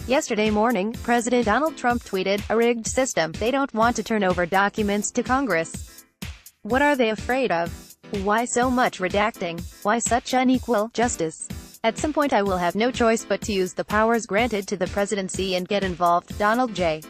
Yesterday morning, President Donald Trump tweeted, "A rigged system. They don't want to turn over documents to Congress. What are they afraid of? Why so much redacting? Why such unequal justice? At some point I will have no choice but to use the powers granted to the presidency and get involved." Donald J.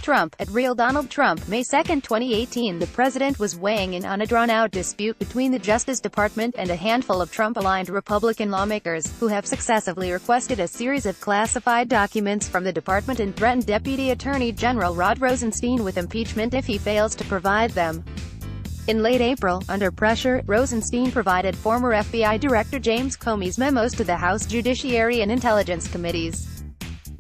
Trump, at Real Donald Trump, May 2, 2018. The president was weighing in on a drawn-out dispute between the Justice Department and a handful of Trump-aligned Republican lawmakers, who have successively requested a series of classified documents from the department and threatened Deputy Attorney General Rod Rosenstein with impeachment if he fails to provide them. In late April, under pressure, Rosenstein provided former FBI Director James Comey's memos to the House Judiciary and Intelligence Committees.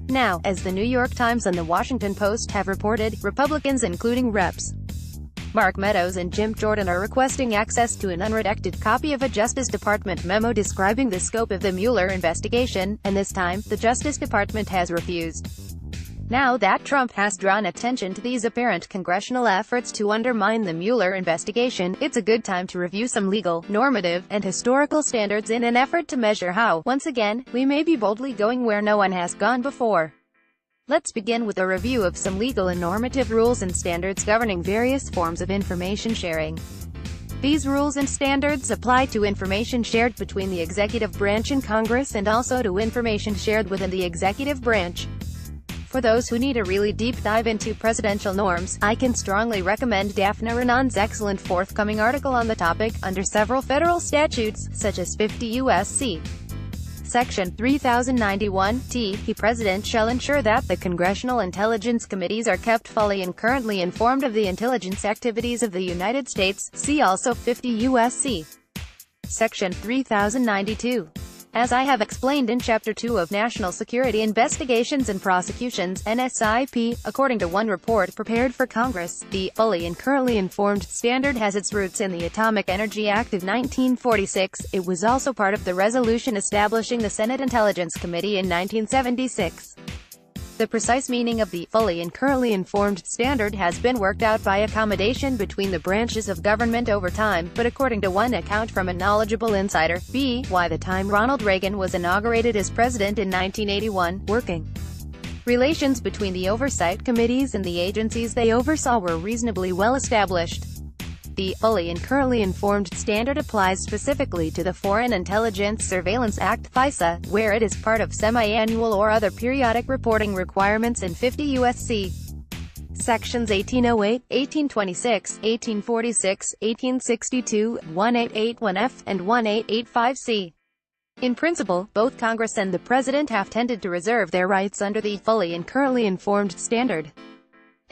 Now, as the New York Times and the Washington Post have reported, Republicans including Reps. Mark Meadows and Jim Jordan are requesting access to an unredacted copy of a Justice Department memo describing the scope of the Mueller investigation, and this time, the Justice Department has refused. Now that Trump has drawn attention to these apparent congressional efforts to undermine the Mueller investigation, it's a good time to review some legal, normative, and historical standards in an effort to measure how, once again, we may be boldly going where no one has gone before. Let's begin with a review of some legal and normative rules and standards governing various forms of information sharing. These rules and standards apply to information shared between the executive branch and Congress and also to information shared within the executive branch. For those who need a really deep dive into presidential norms, I can strongly recommend Daphne Renon's excellent forthcoming article on the topic, under several federal statutes, such as 50 U.S.C. Section 3091-T. The President shall ensure that the Congressional Intelligence Committees are kept fully and currently informed of the intelligence activities of the United States. See also 50 U.S.C. Section 3092. As I have explained in Chapter 2 of National Security Investigations and Prosecutions, NSIP, according to one report prepared for Congress, the fully and currently informed standard has its roots in the Atomic Energy Act of 1946. It was also part of the resolution establishing the Senate Intelligence Committee in 1976. The precise meaning of the fully and currently informed standard has been worked out by accommodation between the branches of government over time, but according to one account from a knowledgeable insider, by the time Ronald Reagan was inaugurated as president in 1981, working relations between the oversight committees and the agencies they oversaw were reasonably well established. The fully and currently informed standard applies specifically to the Foreign Intelligence Surveillance Act (FISA), where it is part of semi-annual or other periodic reporting requirements in 50 U.S.C. Sections 1808, 1826, 1846, 1862, 1881F, and 1885C. In principle, both Congress and the President have tended to reserve their rights under the fully and currently informed standard.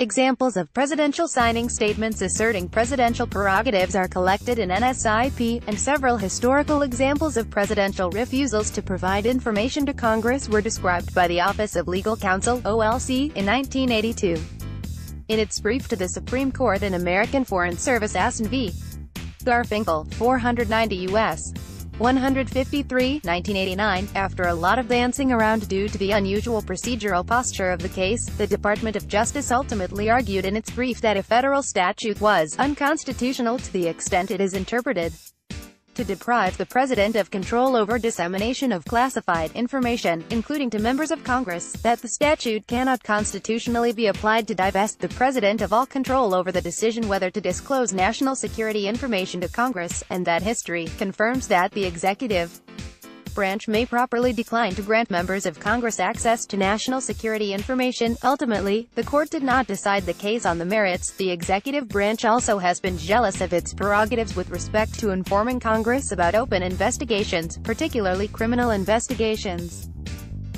Examples of presidential signing statements asserting presidential prerogatives are collected in NSIP, and several historical examples of presidential refusals to provide information to Congress were described by the Office of Legal Counsel (OLC) in 1982. In its brief to the Supreme Court in American Foreign Service Aston v. Garfinkel, 490 U.S. 153, 1989, after a lot of dancing around due to the unusual procedural posture of the case, the Department of Justice ultimately argued in its brief that a federal statute was unconstitutional to the extent it is interpreted to deprive the president of control over dissemination of classified information, including to members of Congress, that the statute cannot constitutionally be applied to divest the president of all control over the decision whether to disclose national security information to Congress, and that history confirms that the executive branch may properly decline to grant members of Congress access to national security information. Ultimately, the court did not decide the case on the merits. The executive branch also has been jealous of its prerogatives with respect to informing Congress about open investigations, particularly criminal investigations.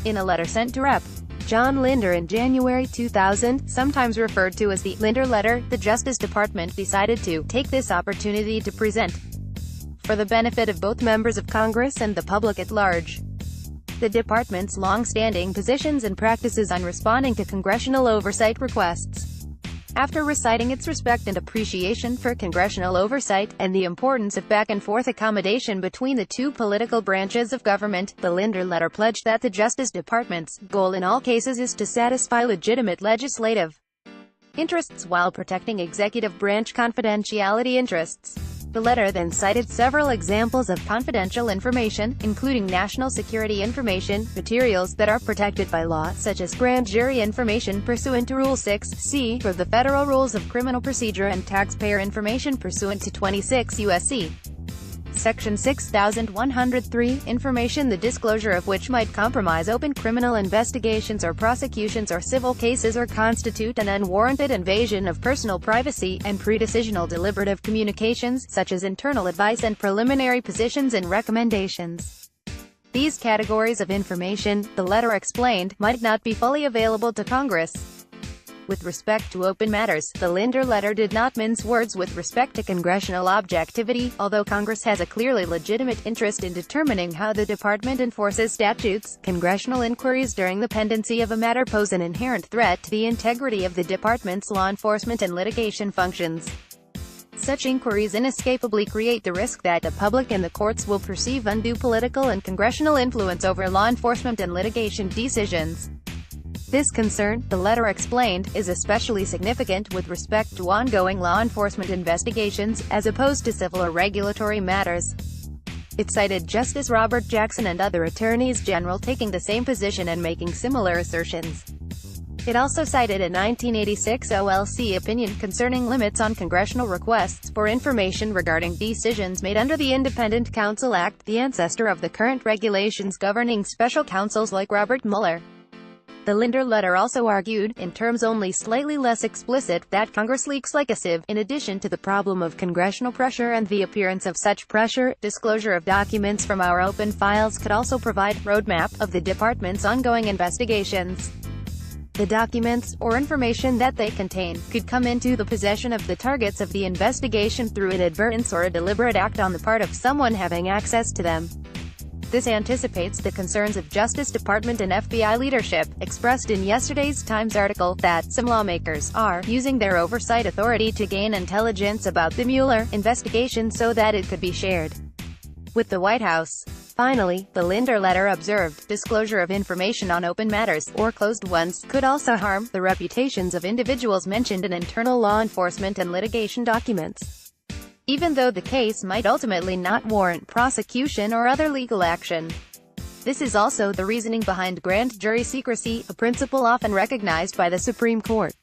In a letter sent to Rep. John Linder in January 2000, sometimes referred to as the Linder Letter, the Justice Department decided to take this opportunity to present, for the benefit of both members of Congress and the public at large, the department's long-standing positions and practices on responding to congressional oversight requests. After reciting its respect and appreciation for congressional oversight, and the importance of back-and-forth accommodation between the two political branches of government, the Linder Letter pledged that the Justice Department's goal in all cases is to satisfy legitimate legislative interests while protecting executive branch confidentiality interests. The letter then cited several examples of confidential information, including national security information, materials that are protected by law, such as grand jury information pursuant to Rule 6(c) of the Federal Rules of Criminal Procedure and taxpayer information pursuant to 26 U.S.C. Section 6103, information the disclosure of which might compromise open criminal investigations or prosecutions or civil cases or constitute an unwarranted invasion of personal privacy, and pre-decisional deliberative communications, such as internal advice and preliminary positions and recommendations. These categories of information, the letter explained, might not be fully available to Congress. With respect to open matters, the Linder letter did not mince words with respect to congressional objectivity, although Congress has a clearly legitimate interest in determining how the department enforces statutes. Congressional inquiries during the pendency of a matter pose an inherent threat to the integrity of the department's law enforcement and litigation functions. Such inquiries inescapably create the risk that the public and the courts will perceive undue political and congressional influence over law enforcement and litigation decisions. This concern, the letter explained, is especially significant with respect to ongoing law enforcement investigations, as opposed to civil or regulatory matters. It cited Justice Robert Jackson and other attorneys general taking the same position and making similar assertions. It also cited a 1986 OLC opinion concerning limits on congressional requests for information regarding decisions made under the Independent Counsel Act, the ancestor of the current regulations governing special counsels like Robert Mueller. The Linder letter also argued, in terms only slightly less explicit, that Congress leaks like a sieve. In addition to the problem of congressional pressure and the appearance of such pressure, disclosure of documents from our open files could also provide roadmap of the department's ongoing investigations. The documents, or information that they contain, could come into the possession of the targets of the investigation through inadvertence or a deliberate act on the part of someone having access to them. This anticipates the concerns of Justice Department and FBI leadership, expressed in yesterday's Times article, that some lawmakers are using their oversight authority to gain intelligence about the Mueller investigation so that it could be shared with the White House. Finally, the Linder letter observed, disclosure of information on open matters, or closed ones, could also harm the reputations of individuals mentioned in internal law enforcement and litigation documents, even though the case might ultimately not warrant prosecution or other legal action. This is also the reasoning behind grand jury secrecy, a principle often recognized by the Supreme Court.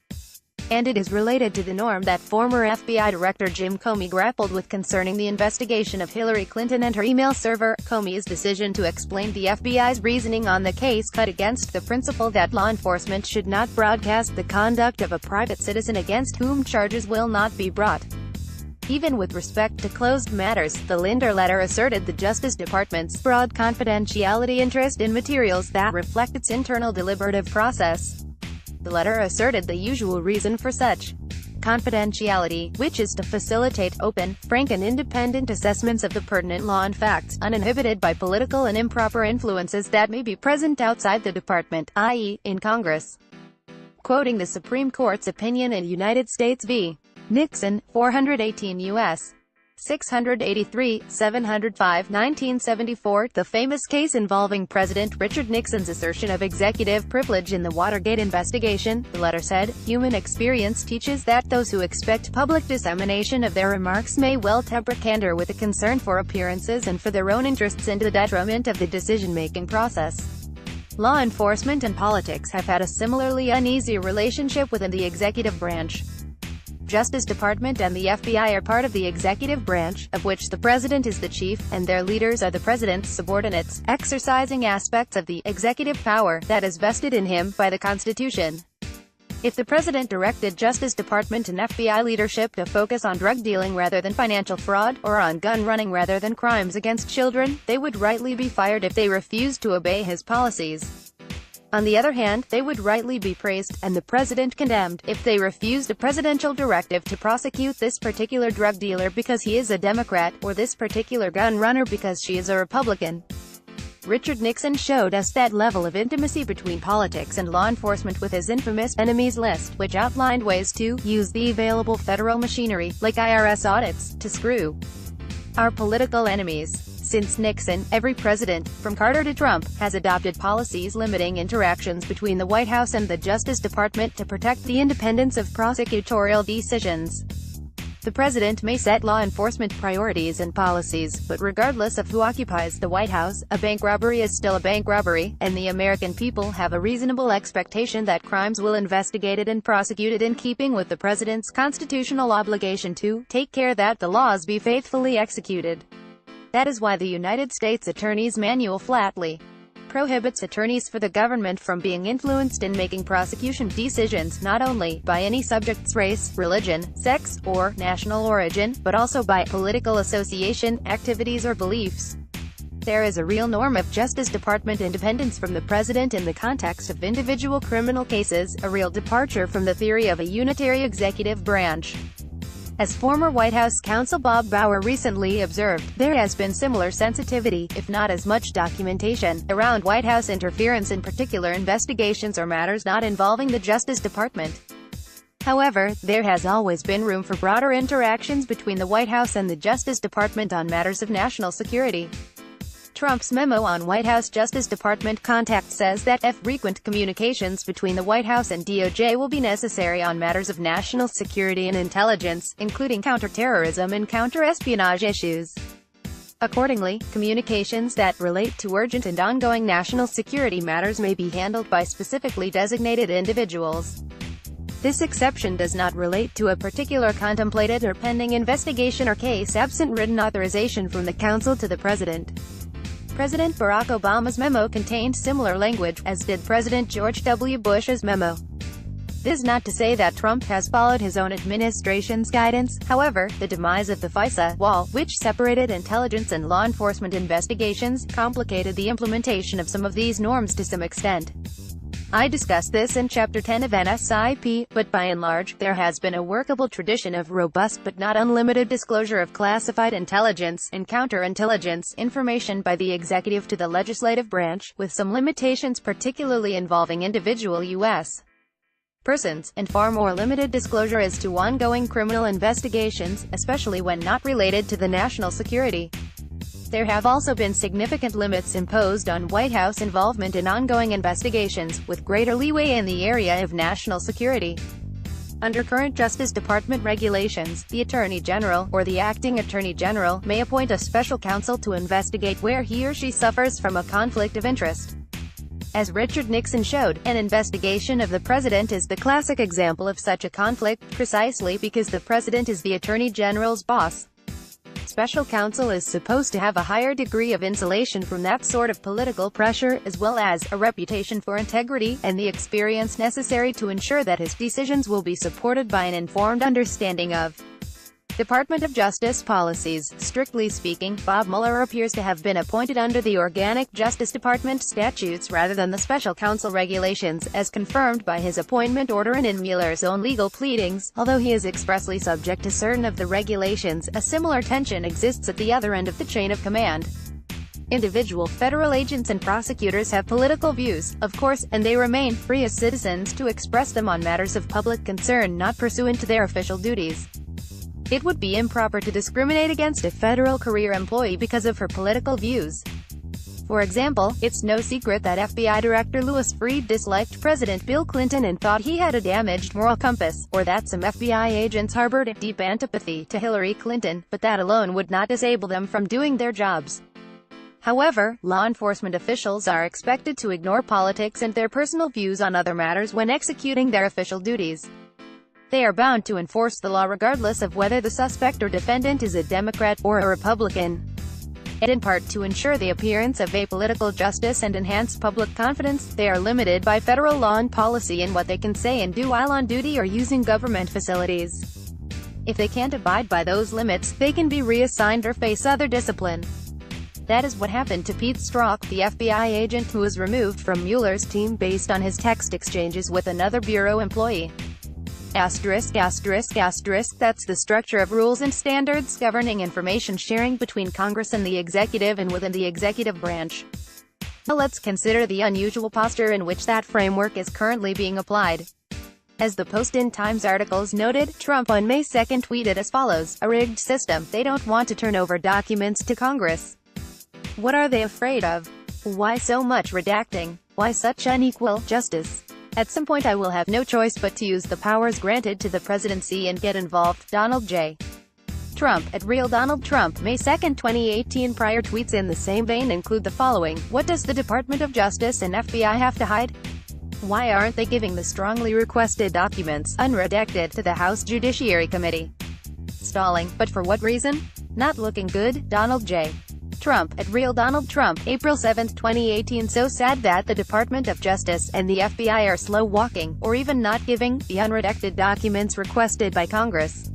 And it is related to the norm that former FBI Director Jim Comey grappled with concerning the investigation of Hillary Clinton and her email server. Comey's decision to explain the FBI's reasoning on the case cut against the principle that law enforcement should not broadcast the conduct of a private citizen against whom charges will not be brought. Even with respect to closed matters, the Linder letter asserted the Justice Department's broad confidentiality interest in materials that reflect its internal deliberative process. The letter asserted the usual reason for such confidentiality, which is to facilitate open, frank and independent assessments of the pertinent law and facts, uninhibited by political and improper influences that may be present outside the department, i.e., in Congress. Quoting the Supreme Court's opinion in United States v. Nixon, 418 U.S. 683, 705, 1974, the famous case involving President Richard Nixon's assertion of executive privilege in the Watergate investigation, the letter said, human experience teaches that those who expect public dissemination of their remarks may well temper candor with a concern for appearances and for their own interests and to the detriment of the decision-making process. Law enforcement and politics have had a similarly uneasy relationship within the executive branch. Justice Department and the FBI are part of the executive branch, of which the President is the chief, and their leaders are the President's subordinates, exercising aspects of the executive power that is vested in him by the Constitution. If the President directed Justice Department and FBI leadership to focus on drug dealing rather than financial fraud, or on gun running rather than crimes against children, they would rightly be fired if they refused to obey his policies. On the other hand, they would rightly be praised, and the President condemned, if they refused a presidential directive to prosecute this particular drug dealer because he is a Democrat, or this particular gun runner because she is a Republican. Richard Nixon showed us that level of intimacy between politics and law enforcement with his infamous enemies list, which outlined ways to use the available federal machinery, like IRS audits, to screw our political enemies. Since Nixon, every president, from Carter to Trump, has adopted policies limiting interactions between the White House and the Justice Department to protect the independence of prosecutorial decisions. The president may set law enforcement priorities and policies, but regardless of who occupies the White House, a bank robbery is still a bank robbery, and the American people have a reasonable expectation that crimes will be investigated and prosecuted in keeping with the president's constitutional obligation to take care that the laws be faithfully executed. That is why the United States Attorney's Manual flatly prohibits attorneys for the government from being influenced in making prosecution decisions not only by any subject's race, religion, sex, or national origin, but also by political association, activities or beliefs. There is a real norm of Justice Department independence from the president in the context of individual criminal cases, a real departure from the theory of a unitary executive branch. As former White House counsel Bob Bauer recently observed, there has been similar sensitivity, if not as much documentation, around White House interference in particular investigations or matters not involving the Justice Department. However, there has always been room for broader interactions between the White House and the Justice Department on matters of national security. Trump's memo on White House Justice Department contacts says that frequent communications between the White House and DOJ will be necessary on matters of national security and intelligence, including counterterrorism and counter-espionage issues. Accordingly, communications that relate to urgent and ongoing national security matters may be handled by specifically designated individuals. This exception does not relate to a particular contemplated or pending investigation or case absent written authorization from the counsel to the president. President Barack Obama's memo contained similar language, as did President George W. Bush's memo. This is not to say that Trump has followed his own administration's guidance. However, the demise of the FISA wall, which separated intelligence and law enforcement investigations, complicated the implementation of some of these norms to some extent. I discussed this in Chapter 10 of NSIP, but by and large, there has been a workable tradition of robust but not unlimited disclosure of classified intelligence and counterintelligence information by the executive to the legislative branch, with some limitations particularly involving individual U.S. persons, and far more limited disclosure as to ongoing criminal investigations, especially when not related to the national security. There have also been significant limits imposed on White House involvement in ongoing investigations, with greater leeway in the area of national security. Under current Justice Department regulations, the Attorney General, or the Acting Attorney General, may appoint a special counsel to investigate where he or she suffers from a conflict of interest. As Richard Nixon showed, an investigation of the president is the classic example of such a conflict, precisely because the president is the Attorney General's boss. Special counsel is supposed to have a higher degree of insulation from that sort of political pressure, as well as a reputation for integrity, and the experience necessary to ensure that his decisions will be supported by an informed understanding of Department of Justice policies. Strictly speaking, Bob Mueller appears to have been appointed under the organic Justice Department statutes rather than the special counsel regulations, as confirmed by his appointment order and in Mueller's own legal pleadings. Although he is expressly subject to certain of the regulations, a similar tension exists at the other end of the chain of command. Individual federal agents and prosecutors have political views, of course, and they remain free as citizens to express them on matters of public concern not pursuant to their official duties. It would be improper to discriminate against a federal career employee because of her political views. For example, it's no secret that FBI Director Louis Freeh disliked President Bill Clinton and thought he had a damaged moral compass, or that some FBI agents harbored deep antipathy to Hillary Clinton, but that alone would not disable them from doing their jobs. However, law enforcement officials are expected to ignore politics and their personal views on other matters when executing their official duties. They are bound to enforce the law regardless of whether the suspect or defendant is a Democrat or a Republican. And in part to ensure the appearance of apolitical justice and enhance public confidence, they are limited by federal law and policy in what they can say and do while on duty or using government facilities. If they can't abide by those limits, they can be reassigned or face other discipline. That is what happened to Pete Strzok, the FBI agent who was removed from Mueller's team based on his text exchanges with another bureau employee. That's the structure of rules and standards governing information sharing between Congress and the executive and within the executive branch. Now let's consider the unusual posture in which that framework is currently being applied. As the Post-in-Times articles noted, Trump on May 2 tweeted as follows: "A rigged system. They don't want to turn over documents to Congress. What are they afraid of? Why so much redacting? Why such unequal justice? At some point I will have no choice but to use the powers granted to the presidency and get involved." Donald J. Trump, at Real Donald Trump, May 2, 2018. Prior tweets in the same vein include the following: What does the Department of Justice and FBI have to hide? Why aren't they giving the strongly requested documents, unredacted, to the House Judiciary Committee? Stalling, but for what reason? Not looking good. Donald J. Trump, at Real Donald Trump, April 7, 2018. So sad that the Department of Justice and the FBI are slow-walking, or even not giving, the unredacted documents requested by Congress.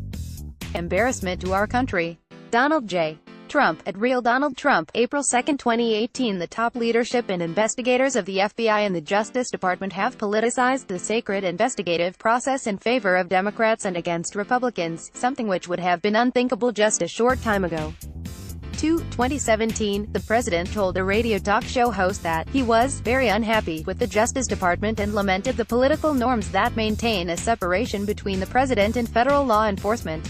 Embarrassment to our country. Donald J. Trump, at Real Donald Trump, April 2, 2018. The top leadership and investigators of the FBI and the Justice Department have politicized the sacred investigative process in favor of Democrats and against Republicans, something which would have been unthinkable just a short time ago. 2017, the president told a radio talk show host that he was very unhappy with the Justice Department and lamented the political norms that maintain a separation between the president and federal law enforcement.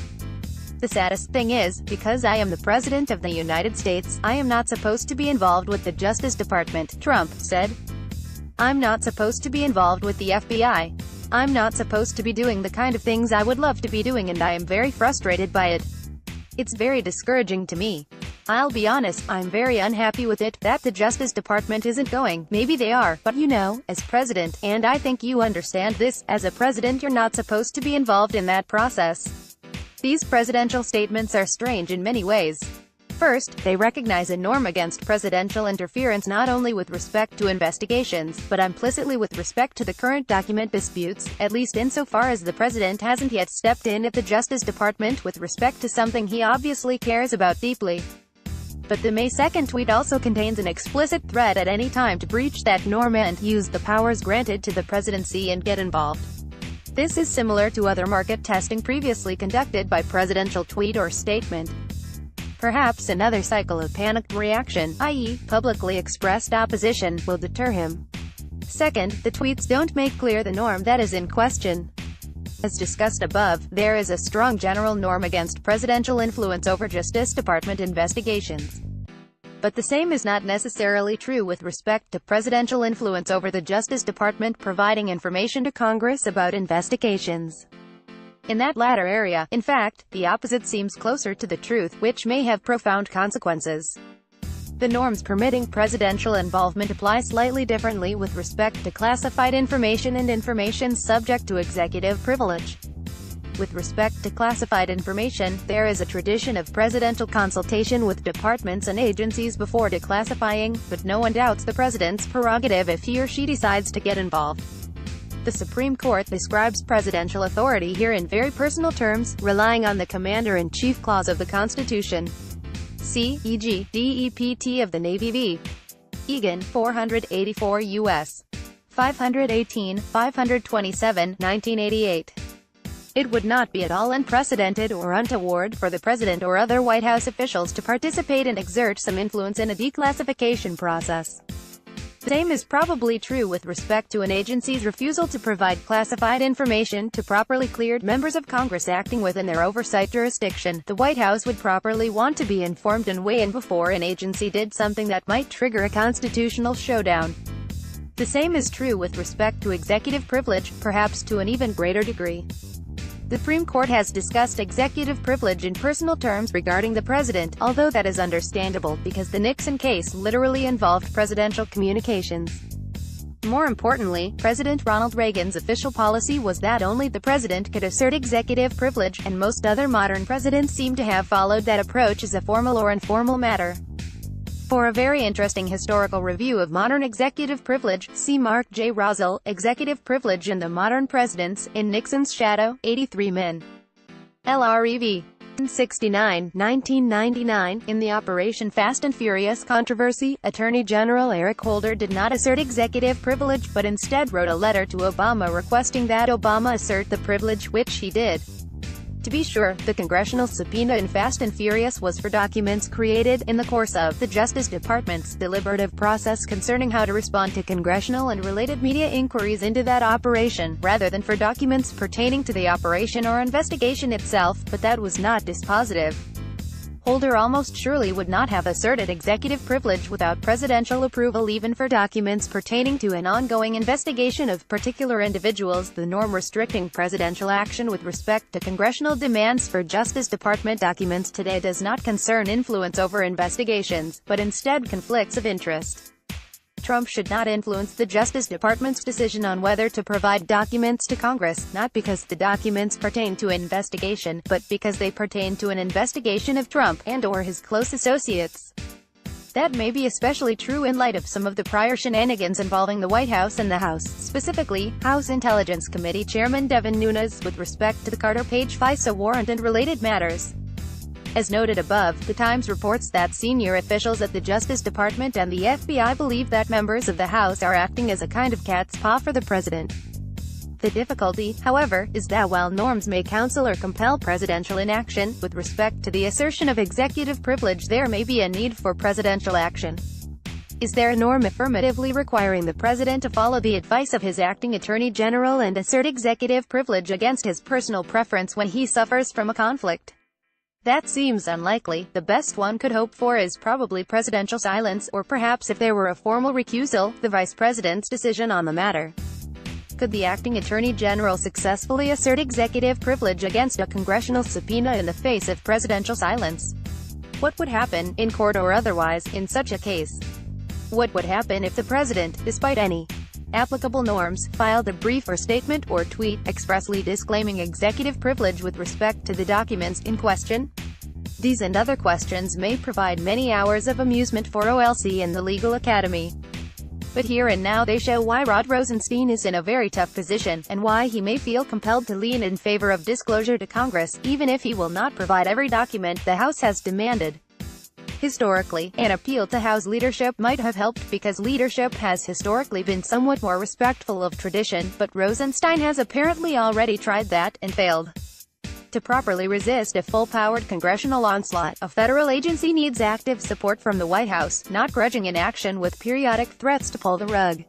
The saddest thing is, because I am the President of the United States, I am not supposed to be involved with the Justice Department, Trump said. I'm not supposed to be involved with the FBI. I'm not supposed to be doing the kind of things I would love to be doing, and I am very frustrated by it. It's very discouraging to me. I'll be honest, I'm very unhappy with it, that the Justice Department isn't going. Maybe they are, but you know, as president, and I think you understand this, as a president you're not supposed to be involved in that process. These presidential statements are strange in many ways. First, they recognize a norm against presidential interference not only with respect to investigations, but implicitly with respect to the current document disputes, at least insofar as the president hasn't yet stepped in at the Justice Department with respect to something he obviously cares about deeply. But the May 2 tweet also contains an explicit threat at any time to breach that norm and use the powers granted to the presidency and get involved. This is similar to other market testing previously conducted by presidential tweet or statement. Perhaps another cycle of panicked reaction, i.e., publicly expressed opposition, will deter him. Second, the tweets don't make clear the norm that is in question. As discussed above, there is a strong general norm against presidential influence over Justice Department investigations. But the same is not necessarily true with respect to presidential influence over the Justice Department providing information to Congress about investigations. In that latter area, in fact, the opposite seems closer to the truth, which may have profound consequences. The norms permitting presidential involvement apply slightly differently with respect to classified information and information subject to executive privilege. With respect to classified information, there is a tradition of presidential consultation with departments and agencies before declassifying, but no one doubts the president's prerogative if he or she decides to get involved. The Supreme Court describes presidential authority here in very personal terms, relying on the Commander-in-Chief Clause of the Constitution. See, e.g., DEPT of the Navy v. Egan, 484 U.S. 518, 527, 1988. It would not be at all unprecedented or untoward for the President or other White House officials to participate and exert some influence in a declassification process. The same is probably true with respect to an agency's refusal to provide classified information to properly cleared members of Congress acting within their oversight jurisdiction. The White House would properly want to be informed and weigh in before an agency did something that might trigger a constitutional showdown. The same is true with respect to executive privilege, perhaps to an even greater degree. The Supreme Court has discussed executive privilege in personal terms regarding the president, although that is understandable, because the Nixon case literally involved presidential communications. More importantly, President Ronald Reagan's official policy was that only the president could assert executive privilege, and most other modern presidents seem to have followed that approach as a formal or informal matter. For a very interesting historical review of modern executive privilege, see Mark J. Rosell, Executive Privilege and the Modern Presidents, in Nixon's Shadow, 83 Min. LREV. 69, 1999. In the Operation Fast and Furious controversy, Attorney General Eric Holder did not assert executive privilege but instead wrote a letter to Obama requesting that Obama assert the privilege, which he did. To be sure, the congressional subpoena in Fast and Furious was for documents created in the course of the Justice Department's deliberative process concerning how to respond to congressional and related media inquiries into that operation, rather than for documents pertaining to the operation or investigation itself, but that was not dispositive. Holder almost surely would not have asserted executive privilege without presidential approval, even for documents pertaining to an ongoing investigation of particular individuals. The norm restricting presidential action with respect to congressional demands for Justice Department documents today does not concern influence over investigations, but instead conflicts of interest. Trump should not influence the Justice Department's decision on whether to provide documents to Congress, not because the documents pertain to an investigation, but because they pertain to an investigation of Trump and/or his close associates. That may be especially true in light of some of the prior shenanigans involving the White House and the House, specifically, House Intelligence Committee Chairman Devin Nunes, with respect to the Carter Page FISA warrant and related matters. As noted above, The Times reports that senior officials at the Justice Department and the FBI believe that members of the House are acting as a kind of cat's paw for the president. The difficulty, however, is that while norms may counsel or compel presidential inaction, with respect to the assertion of executive privilege there may be a need for presidential action. Is there a norm affirmatively requiring the president to follow the advice of his acting attorney general and assert executive privilege against his personal preference when he suffers from a conflict? That seems unlikely. The best one could hope for is probably presidential silence, or perhaps if there were a formal recusal, the vice president's decision on the matter. Could the acting attorney general successfully assert executive privilege against a congressional subpoena in the face of presidential silence? What would happen, in court or otherwise, in such a case? What would happen if the president, despite any applicable norms, filed a brief or statement or tweet, expressly disclaiming executive privilege with respect to the documents in question? These and other questions may provide many hours of amusement for OLC and the Legal Academy. But here and now they show why Rod Rosenstein is in a very tough position, and why he may feel compelled to lean in favor of disclosure to Congress, even if he will not provide every document the House has demanded. Historically, an appeal to House leadership might have helped because leadership has historically been somewhat more respectful of tradition, but Rosenstein has apparently already tried that, and failed. To properly resist a full-powered congressional onslaught, a federal agency needs active support from the White House, not grudging inaction with periodic threats to pull the rug.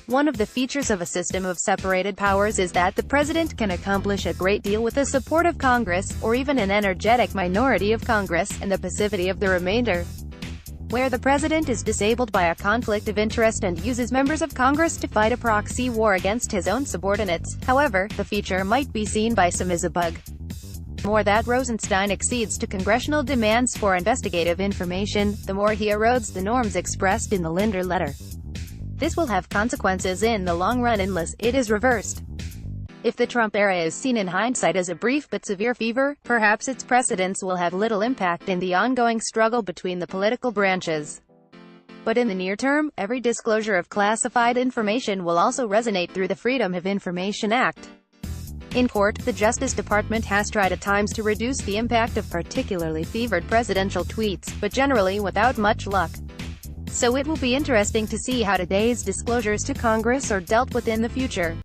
One of the features of a system of separated powers is that the president can accomplish a great deal with the support of Congress, or even an energetic minority of Congress, and the passivity of the remainder. Where the president is disabled by a conflict of interest and uses members of Congress to fight a proxy war against his own subordinates, however, the feature might be seen by some as a bug. The more that Rosenstein accedes to congressional demands for investigative information, the more he erodes the norms expressed in the Linder letter. This will have consequences in the long run unless it is reversed. If the Trump era is seen in hindsight as a brief but severe fever, perhaps its precedents will have little impact in the ongoing struggle between the political branches. But in the near term, every disclosure of classified information will also resonate through the Freedom of Information Act. In court, the Justice Department has tried at times to reduce the impact of particularly fevered presidential tweets, but generally without much luck. So it will be interesting to see how today's disclosures to Congress are dealt with in the future.